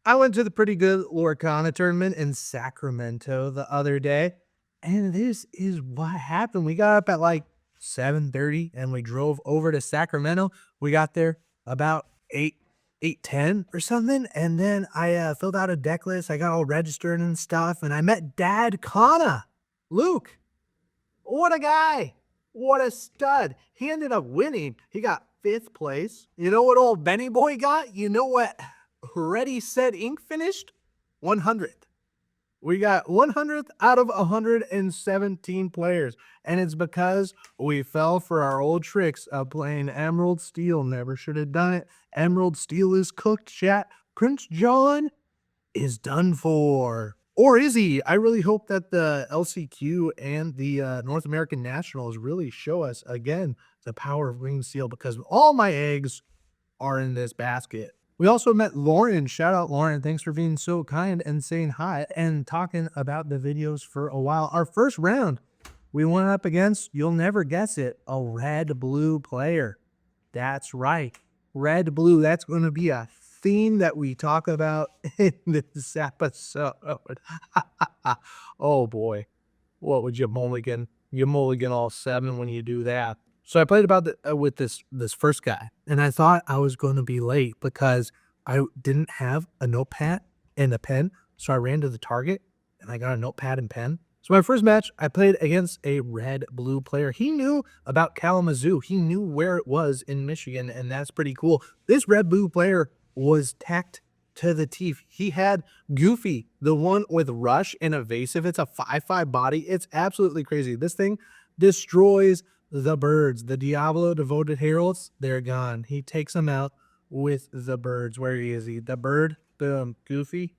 I went to the pretty good Lorcana tournament in Sacramento the other day, and this is what happened. We got up at like 7:30 and we drove over to Sacramento. We got there about 8:10 or something, and then I filled out a deck list. I got all registered and stuff, and I met dadcana. Luke, what a guy. What a stud. He ended up winning. He got 5th place. You know what old Benny Boy got? You know what Ready, Set, Ink finished? 100th. We got 100th out of 117 players. And it's because we fell for our old tricks of playing Emerald Steel. Never should have done it. Emerald Steel is cooked, chat. Prince John is done for. Or is he? I really hope that the LCQ and the North American Nationals really show us again the power of Green Steel, because all my eggs are in this basket. We also met Lauren. Shout out Lauren. Thanks for being so kind and saying hi and talking about the videos for a while. Our first round, we went up against, you'll never guess it, a red-blue player. That's right. Red-blue. That's going to be a theme that we talk about in this episode. Oh boy. What would you mulligan? You mulligan all 7 when you do that. So I played about with this first guy, and I thought I was going to be late because I didn't have a notepad and a pen. So I ran to the Target and I got a notepad and pen. So my first match, I played against a red-blue player. He knew about Kalamazoo. He knew where it was in Michigan, and that's pretty cool. This red-blue player was tacked to the teeth. He had Goofy, the one with Rush and Evasive. It's a 5/5 body. It's absolutely crazy. This thing destroys the birds. The Diablo Devoted Heralds, they're gone. He takes them out with the birds. Where is he? The bird, boom, Goofy,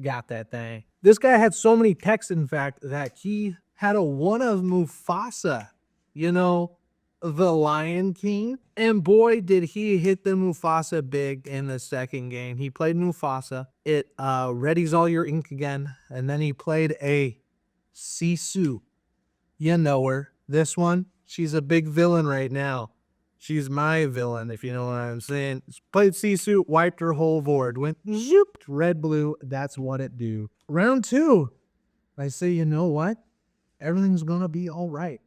got that thing. This guy had so many techs, in fact, that he had a one of Mufasa, you know, the Lion King. And boy, did he hit the Mufasa big in the second game. He played Mufasa. It readies all your ink again. And then he played a Sisu. You know her. This one, she's a big villain right now. She's my villain, if you know what I'm saying. Played Sisu, wiped her whole board. Went zoop, red, blue. That's what it do. Round 2. I say, you know what? Everything's going to be all right.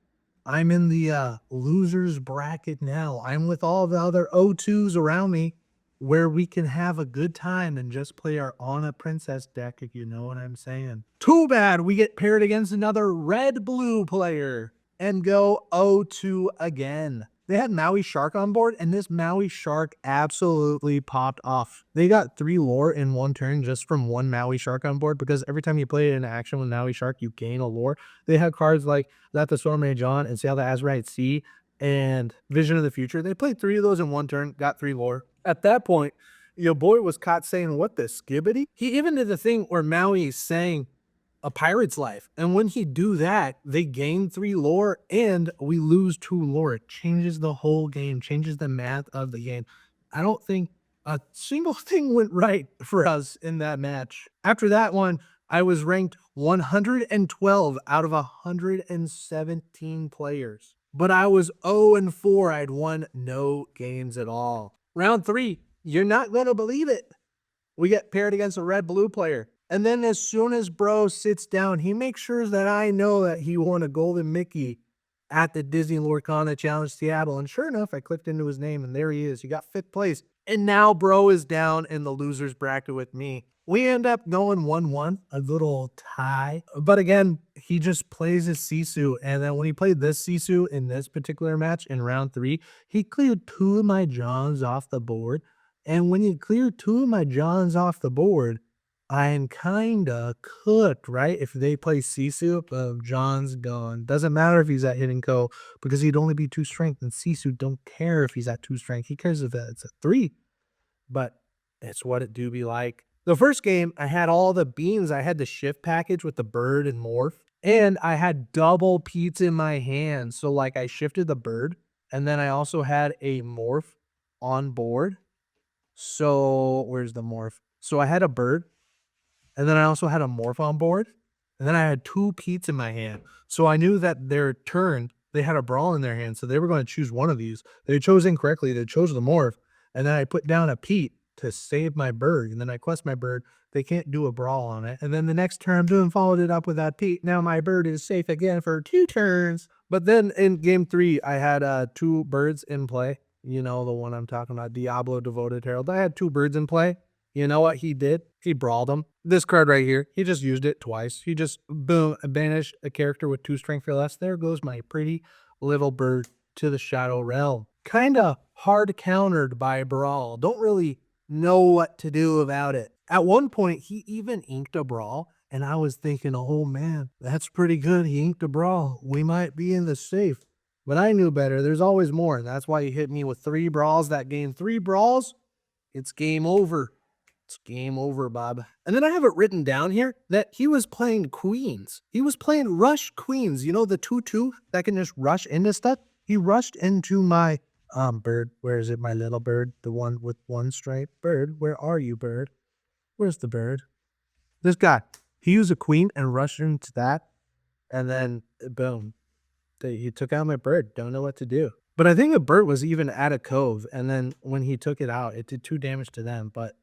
I'm in the losers bracket now. I'm with all the other O2s around me where we can have a good time and just play our Anna Princess deck, if you know what I'm saying. Too bad we get paired against another red-blue player and go 0-2 again. They had Maui Shark on board, and this Maui Shark absolutely popped off. They got 3 lore in one turn just from one Maui Shark on board, because every time you play it in action with Maui Shark, you gain a lore. They had cards like Let the Storm Rage On and Sail the Azurite Sea and Vision of the Future. They played 3 of those in one turn, got 3 lore. At that point, your boy was caught saying, what the skibbity? He even did the thing where Maui sang A Pirate's Life. And when he do that, they gain 3 lore and we lose 2 lore. It changes the whole game, changes the math of the game. I don't think a single thing went right for us in that match. After that one, I was ranked 112 out of 117 players. But I was 0-4. I'd won no games at all. Round 3, you're not going to believe it. We get paired against a red-blue player. And then as soon as bro sits down, he makes sure that I know that he won a golden Mickey at the Disney Lorcana Challenge Seattle. And sure enough, I clicked into his name and there he is. He got 5th place. And now bro is down in the losers bracket with me. We end up going 1-1, a little tie. But again, he just plays his Sisu. And then when he played this Sisu in this particular match in round 3, he cleared 2 of my Johns off the board. And when you clear 2 of my Johns off the board, I'm kinda cooked, right? If they play Sisu, John's gone. Doesn't matter if he's at Hidden Co, because he'd only be 2 strength, and Sisu don't care if he's at 2 strength. He cares if it's a 3. But it's what it do be like. The first game, I had all the beans. I had the shift package with the bird and morph, and I had double Pete's in my hand. So like I shifted the bird, and then I also had a morph on board. So where's the morph? So I had a bird, and then I also had a morph on board, and then I had 2 Pete's in my hand. So I knew that their turn, they had a brawl in their hand, so they were going to choose one of these. They chose incorrectly. They chose the morph, and then I put down a Pete, to save my bird, and then I quest my bird. They can't do a brawl on it. And then the next turn, boom, followed it up with that Pete. Now my bird is safe again for 2 turns. But then in game 3, I had 2 birds in play. You know the one I'm talking about, Diablo Devoted Herald. I had 2 birds in play. You know what he did? He brawled them. This card right here, he just used it twice. He just, boom, banished a character with 2 strength or less. There goes my pretty little bird to the Shadow Realm. Kind of hard countered by Brawl. Don't really know what to do about it. At one point, he even inked a Brawl, and I was thinking, oh man, that's pretty good. He inked a Brawl. We might be in the safe. But I knew better. There's always more. And that's why he hit me with 3 Brawls that game. 3 Brawls, it's game over. It's game over, Bob. And then I have it written down here that he was playing queens. He was playing rush queens. You know, the 2/2 that can just rush into stuff? He rushed into my bird. Where is it, my little bird? The one with 1 stripe. Bird, where are you, bird? Where's the bird? This guy. He used a queen and rushed into that. And then, boom. He took out my bird. Don't know what to do. But I think a bird was even at a cove. And then when he took it out, it did 2 damage to them. But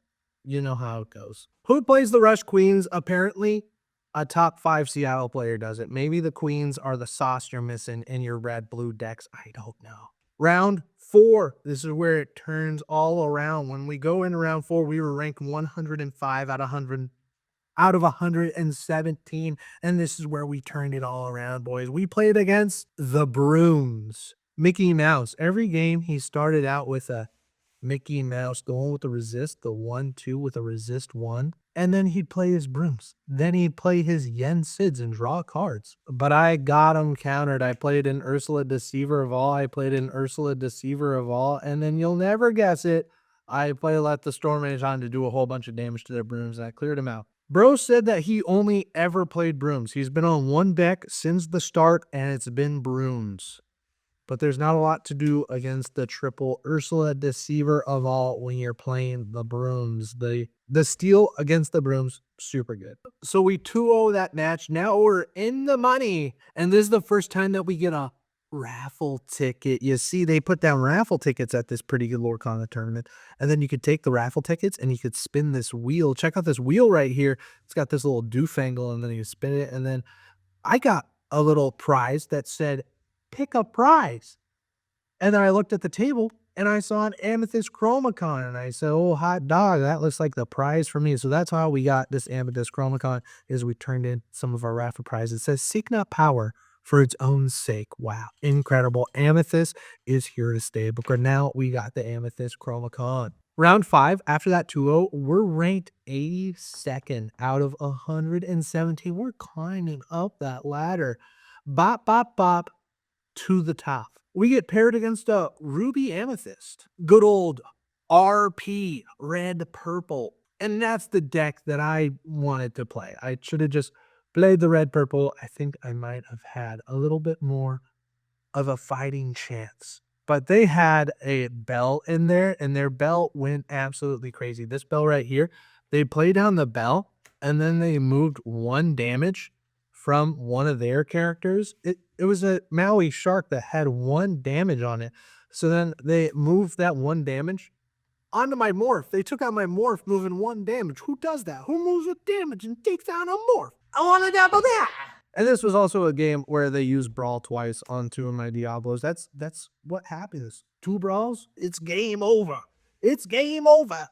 you know how it goes. Who plays the rush queens? Apparently, a top 5 Seattle player does it. Maybe the queens are the sauce you're missing in your red-blue decks. I don't know. Round 4. This is where it turns all around. When we go into round 4, we were ranked 105 out of 117. And this is where we turned it all around, boys. We played against the Brooms. Mickey Mouse. Every game, he started out with a Mickey Mouse, the one with the resist, the 1/2 with a resist 1. And then he'd play his Brooms. Then he'd play his Yen Sids and draw cards. But I got him countered. I played an Ursula Deceiver of All. And then you'll never guess it, I Let the Storm Mage on to do a whole bunch of damage to their Brooms, and I cleared him out. Bro said that he only ever played Brooms. He's been on 1 deck since the start, and it's been Brooms. But there's not a lot to do against the triple Ursula Deceiver of All when you're playing the Brooms. The steal against the Brooms, super good. So we 2-0 that match. Now we're in the money. And this is the first time that we get a raffle ticket. You see, they put down raffle tickets at this pretty good Lorcana tournament. And then you could take the raffle tickets and you could spin this wheel. Check out this wheel right here. It's got this little doofangle, and then you spin it. And then I got a little prize that said, pick a prize. And then I looked at the table and I saw an Amethyst Chromacon, and I said, oh, hot dog, that looks like the prize for me. So that's how we got this Amethyst Chromacon, is we turned in some of our raffle prizes. It says, seek not power for its own sake. Wow, incredible. Amethyst is here to stay. But now we got the Amethyst Chromacon. Round 5, after that 2-0, we're ranked 82nd out of 117. We're climbing up that ladder. Bop, bop, bop, to the top. We get paired against a Ruby Amethyst. Good old RP, red, purple. And that's the deck that I wanted to play. I should have just played the red, purple. I think I might have had a little bit more of a fighting chance. But they had a bell in there, and their bell went absolutely crazy. This bell right here, they play down the bell, and then they moved 1 damage from one of their characters. It was a Maui shark that had 1 damage on it. So then they moved that 1 damage onto my morph. They took out my morph, moving 1 damage. Who does that? Who moves with damage and takes down a morph? I want to double that. And this was also a game where they used Brawl twice on 2 of my Diablos. That's what happens. 2 Brawls, it's game over. It's game over.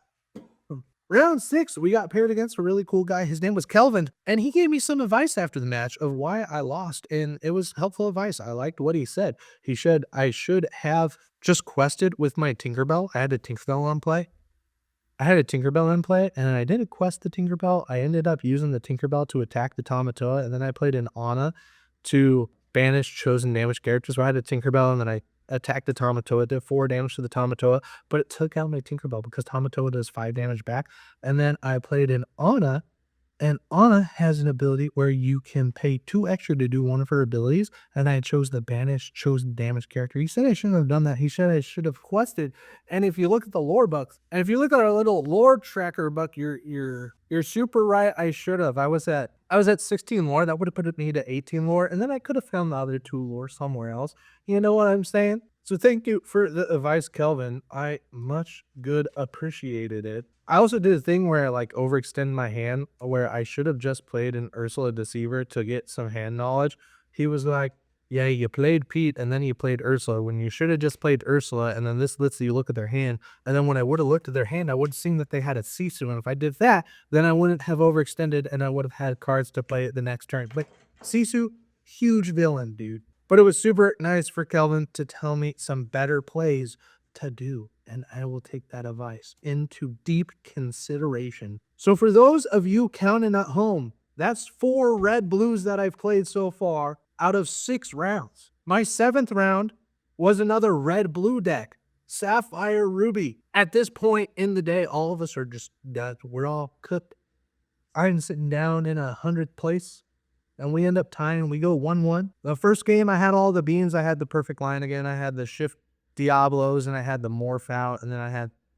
Round 6, we got paired against a really cool guy. His name was Kelvin, and he gave me some advice after the match of why I lost, and it was helpful advice. I liked what he said. He said I should have just quested with my Tinkerbell. I had a Tinkerbell on play. And I didn't quest the Tinkerbell. I ended up using the Tinkerbell to attack the Tamatoa, and then I played an Anna to banish chosen damage characters. So I had a Tinkerbell, and then I attacked the Tamatoa, did 4 damage to the Tamatoa, but it took out my Tinkerbell because Tamatoa does 5 damage back. And then I played an Anna, and Anna has an ability where you can pay 2 extra to do one of her abilities, and I chose the banish chosen damage character. He said I shouldn't have done that. He said I should have quested. And if you look at the lore books, and if you look at our little lore tracker book, you're super right. I should have. I was at 16 lore. That would have put me to 18 lore, and then I could have found the other 2 lore somewhere else. You know what I'm saying? So thank you for the advice, Kelvin. I much good appreciated it. I also did a thing where I like overextend my hand where I should have just played an Ursula Deceiver to get some hand knowledge. He was like, yeah, you played Pete and then you played Ursula when you should have just played Ursula. And then this lets you look at their hand. And then when I would have looked at their hand, I would have seen that they had a Sisu. And if I did that, then I wouldn't have overextended and I would have had cards to play the next turn. But Sisu, huge villain, dude. But it was super nice for Kelvin to tell me some better plays to do, and I will take that advice into deep consideration. So for those of you counting at home, that's 4 red blues that I've played so far out of 6 rounds. My 7th round was another red blue deck, Sapphire Ruby. At this point in the day, all of us are just, we're all cooked. I'm sitting down in 100th place. And we end up tying. We go 1-1. The first game, I had all the beans. I had the perfect line again. I had the shift Diablos, and I had the morph out, and then I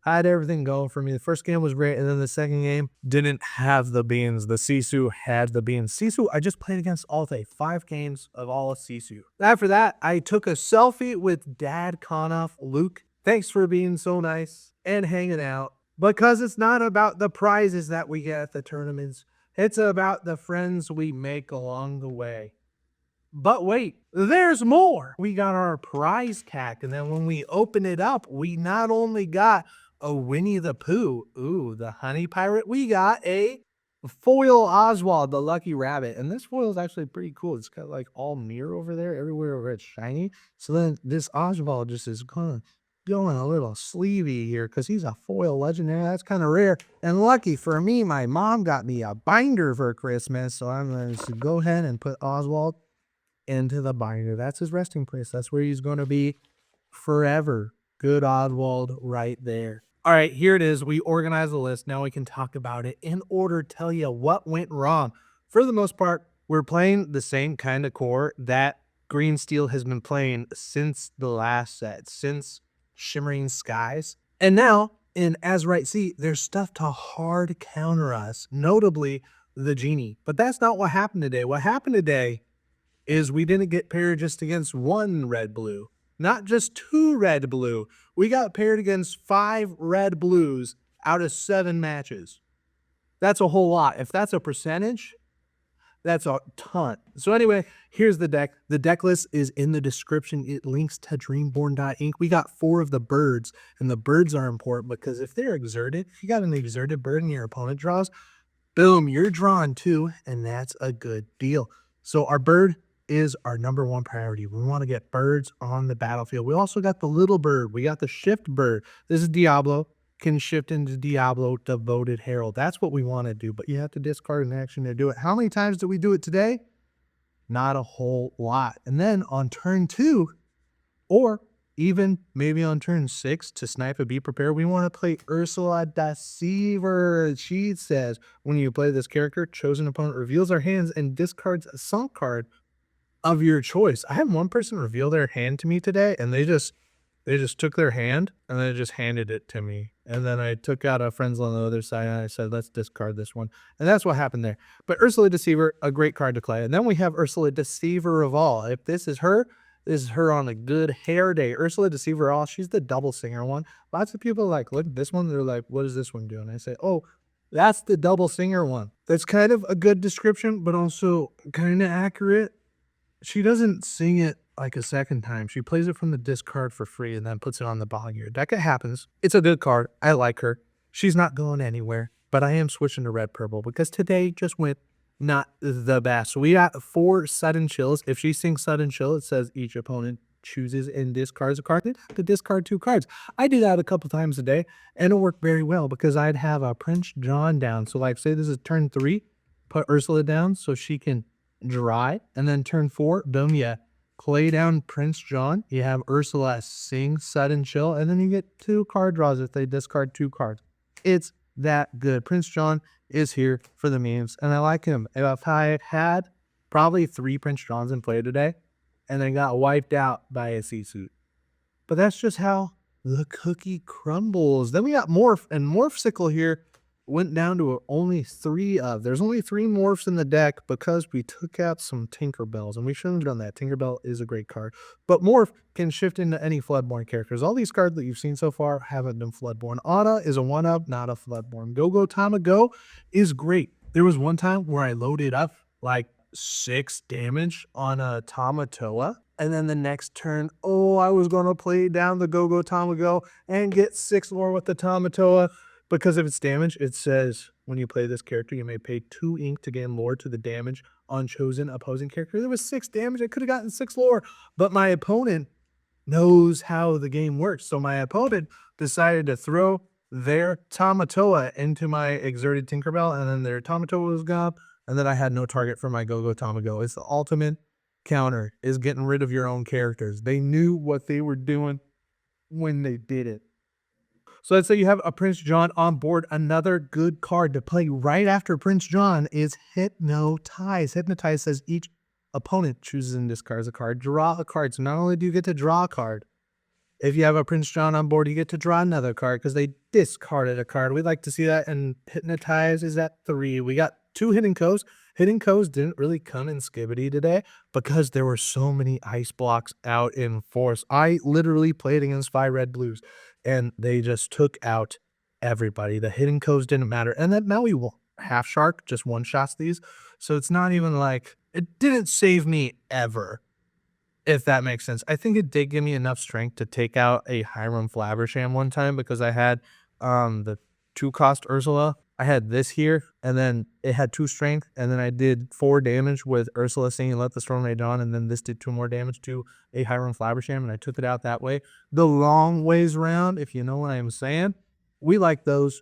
had everything going for me. The first game was great, and then the second game didn't have the beans. The Sisu had the beans. Sisu, I just played against all day. 5 games of all of Sisu. After that, I took a selfie with dadcana Luke. Thanks for being so nice and hanging out. Because it's not about the prizes that we get at the tournaments. It's about the friends we make along the way. But wait, there's more. We got our prize pack, and then when we open it up, we not only got a Winnie the Pooh, ooh, the honey pirate, we got a foil Oswald, the lucky rabbit. And this foil is actually pretty cool. It's got like all mirror over there, everywhere where it's shiny. So then this Oswald just is kind of going a little sleevey here because he's a foil legendary. That's kind of rare. And lucky for me, my mom got me a binder for Christmas. So I'm going to go ahead and put Oswald into the binder. That's his resting place. That's where he's going to be forever. Good Oswald right there. All right, here it is. We organize the list. Now we can talk about it in order, tell you what went wrong. For the most part, we're playing the same kind of core that Green Steel has been playing since the last set, since Shimmering Skies. And now in Azurite Sea, there's stuff to hard counter us, notably the Genie. But that's not what happened today. What happened today is we didn't get paired just against 1 red blue, not just 2 red blue. We got paired against 5 red blues out of 7 matches. That's a whole lot. If that's a percentage, that's a ton. So anyway, here's the deck. The deck list is in the description. It links to dreamborn.inc. We got 4 of the birds, and the birds are important because if they're exerted, if you got an exerted bird and your opponent draws, boom, you're drawn 2, and that's a good deal. So our bird is our #1 priority. We want to get birds on the battlefield. We also got the little bird. We got the shift bird. This is Diablo. Can shift into Diablo Devoted Herald. That's what we want to do, but you have to discard an action to do it. How many times did we do it today? Not a whole lot. And then on turn 2, or even maybe on turn 6 to snipe and be prepared, we want to play Ursula Deceiver. She says, when you play this character, chosen opponent reveals their hands and discards a sunk card of your choice. I had one person reveal their hand to me today, and they just took their hand and they just handed it to me. And then I took out a friends on the other side and I said, let's discard this one. And that's what happened there. But Ursula Deceiver, a great card to play. And then we have Ursula Deceiver of all. If this is her on a good hair day. Ursula Deceiver all, she's the double singer one. Lots of people like, look at this one. They're like, what does this one do? And I say, oh, that's the double singer one. That's kind of a good description, but also kind of accurate. She doesn't sing it like a second time. She plays it from the discard for free and then puts it on the bottom of your deck. It happens. It's a good card. I like her. She's not going anywhere, but I am switching to red purple because today just went not the best. So we got 4 sudden chills. If she sings sudden chill, it says each opponent chooses and discards a card to discard 2 cards. I do that a couple times a day and it worked very well because I'd have a Prince John down. So like say this is turn 3, put Ursula down so she can dry, and then turn 4, boom, yeah, play down Prince John. You have Ursula sing sudden chill, and then you get 2 card draws if they discard 2 cards. It's that good. Prince John is here for the memes, and I like him. If I had probably 3 Prince Johns in play today, and then got wiped out by a C-suit. But that's just how the cookie crumbles. Then we got Morph, and Morph Sickle here went down to only 3 of. There's only 3 morphs in the deck because we took out some Tinkerbells, and we shouldn't have done that. Tinkerbell is a great card. But morph can shift into any Floodborn characters. All these cards that you've seen so far haven't been Floodborn. Ana is a 1-up, not a Floodborn. Go Tamago is great. There was one time where I loaded up like 6 damage on a Tamatoa, and then the next turn, I was going to play down the Go Tamago and get 6 more with the Tamatoa. Because of its damage, it says when you play this character, you may pay 2 ink to gain lore to the damage on chosen opposing character. There was 6 damage. I could have gotten 6 lore, but my opponent knows how the game works. So my opponent decided to throw their Tamatoa into my exerted Tinkerbell, and then their Tamatoa was gone, and then I had no target for my Go Tamago. It's the ultimate counter, is getting rid of your own characters. They knew what they were doing when they did it. So let's say you have a Prince John on board. Another good card to play right after Prince John is Hypnotize. Hypnotize says each opponent chooses and discards a card. Draw a card. So not only do you get to draw a card, if you have a Prince John on board, you get to draw another card because they discarded a card. We like to see that. And Hypnotize is at 3. We got 2 Hidden Coves. Hidden Coves didn't really come in Skibbity today because there were so many ice blocks out in force. I literally played against 5 red blues, and they just took out everybody. The Hidden Coves didn't matter. And then Maui Half Shark just one-shots these. So it's not even like, it didn't save me ever, if that makes sense. I think it did give me enough strength to take out a Hiram Flaversham one time because I had the 2-cost Ursula. I had this here, and then it had 2 strength, and then I did 4 damage with Ursula saying let the storm rage on, and then this did 2 more damage to a Hiram Flaversham, and I took it out that way. The long ways round, if you know what I'm saying, we like those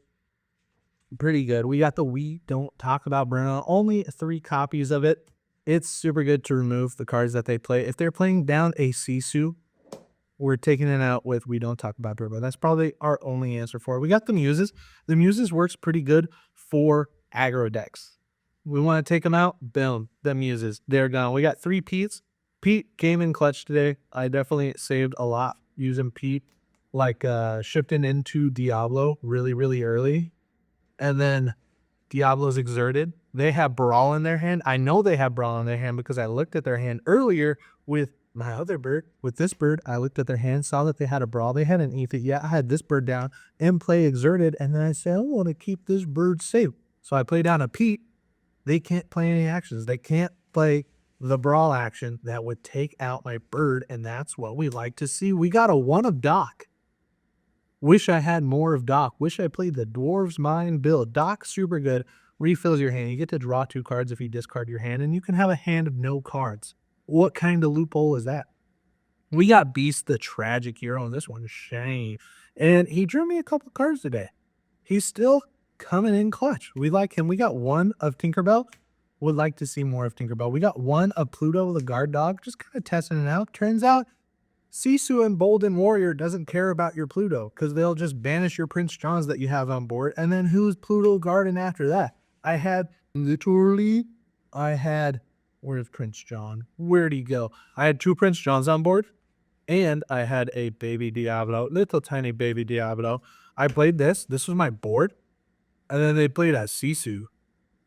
pretty good. We got the We Don't Talk About Bruno, only 3 copies of it. It's super good to remove the cards that they play. If they're playing down a Sisu, we're taking it out with We Don't Talk About Bruno. That's probably our only answer for it. We got the Muses. The Muses works pretty good for aggro decks. We want to take them out. Boom. The Muses. They're gone. We got 3 Petes. Pete came in clutch today. I definitely saved a lot using Pete, like shifting into Diablo really, really early. And then Diablo's exerted. They have Brawl in their hand. I know they have Brawl in their hand because I looked at their hand earlier with my other bird. With this bird, I looked at their hand, saw that they had a Brawl. They hadn't eaten it yet. I had this bird down and play exerted, and then I said, I want to keep this bird safe. So I play down a Pete. They can't play any actions. They can't play the Brawl action that would take out my bird, and that's what we like to see. We got a 1 of Doc. Wish I had more of Doc. Wish I played the Dwarves Mine build. Doc, super good. Refills your hand. You get to draw 2 cards if you discard your hand, and you can have a hand of no cards. What kind of loophole is that? We got Beast the Tragic Hero on this one, Shane. And he drew me a couple cards today. He's still coming in clutch. We like him. We got 1 of Tinkerbell. Would like to see more of Tinkerbell. We got 1 of Pluto the Guard Dog. Just kind of testing it out. Turns out Sisu and Bolden Warrior doesn't care about your Pluto because they'll just banish your Prince Johns that you have on board. And then who's Pluto guarding after that? Where's Prince John? Where'd he go? I had 2 Prince Johns on board, and I had a baby Diablo, little tiny baby Diablo. I played this. This was my board, and then they played as Sisu.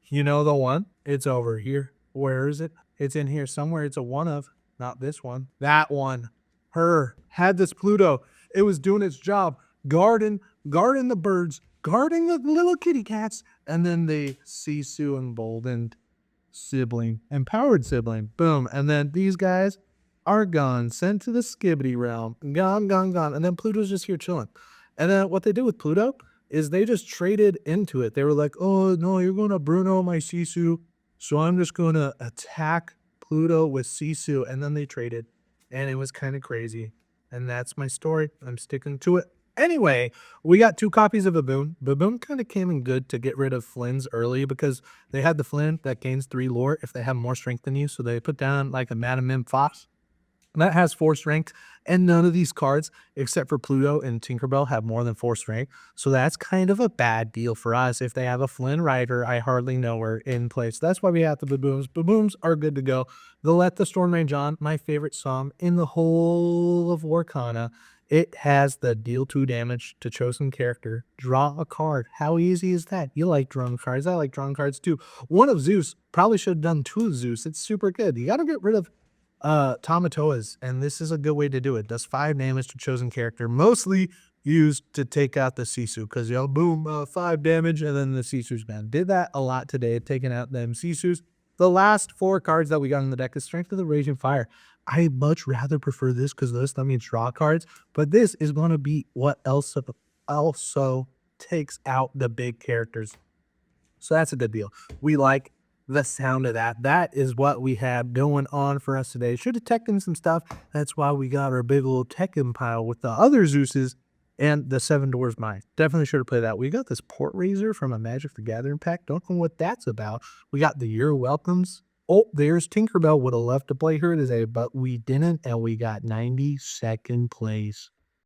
You know the one? It's over here. Where is it? It's in here somewhere. It's a 1 of, not this one. That one. Her had this Pluto. It was doing its job, guarding the birds, guarding the little kitty cats, and then the Sisu emboldened sibling, empowered sibling. Boom. And then these guys are gone, sent to the Skibbity realm. Gone. And then Pluto's just here chilling. And then what they did with Pluto is they just traded into it. They were like, oh, no, you're going to Bruno my Sisu, so I'm just going to attack Pluto with Sisu. And then they traded, and it was kind of crazy. And that's my story. I'm sticking to it. Anyway, we got 2 copies of Baboon. Baboon kind of came in good to get rid of Flynn's early because they had the Flynn that gains 3 lore if they have more strength than you. So they put down like a Madam Mim Fox. That has 4 strength, and none of these cards, except for Pluto and Tinkerbell, have more than 4 strength. So that's kind of a bad deal for us. If they have a Flynn Rider, I hardly know her in place. That's why we have the Baboons. Baboons are good to go. They'll let the Storm Rage on. My favorite song in the whole of Lorcana It has the deal 2 damage to chosen character, draw a card. How easy is that? You like drawing cards. I like drawing cards too. One of Zeus, probably should have done 2 of Zeus. It's super good. You got to get rid of Tamatoas, and this is a good way to do it. Does 5 damage to chosen character, mostly used to take out the Sisu, because boom, 5 damage, and then the Sisu's man. Did that a lot today, taking out them Sisus. The last 4 cards that we got in the deck is Strength of the Raging Fire. I much rather prefer this because this let me draw cards, but this is going to be what also takes out the big characters. So that's a good deal. We like the sound of that. That is what we have going on for us today. Should have teched some stuff. That's why we got our big little Tekken pile with the other Zeuses and the Seven Dwarfs Mine. Definitely should have played that. We got this Port Razor from a Magic the Gathering pack. Don't know what that's about. We got the Year Welcomes. Oh, there's Tinkerbell. Would have loved to play her today, but we didn't, and we got 92nd place.